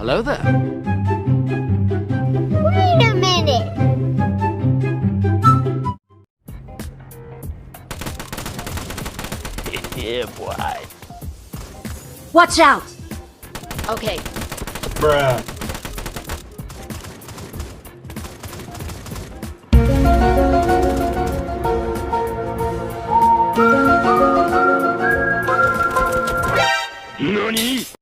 Hello there. Wait a minute. Yeah, boy. Watch out! Okay. Bruh. NANI?!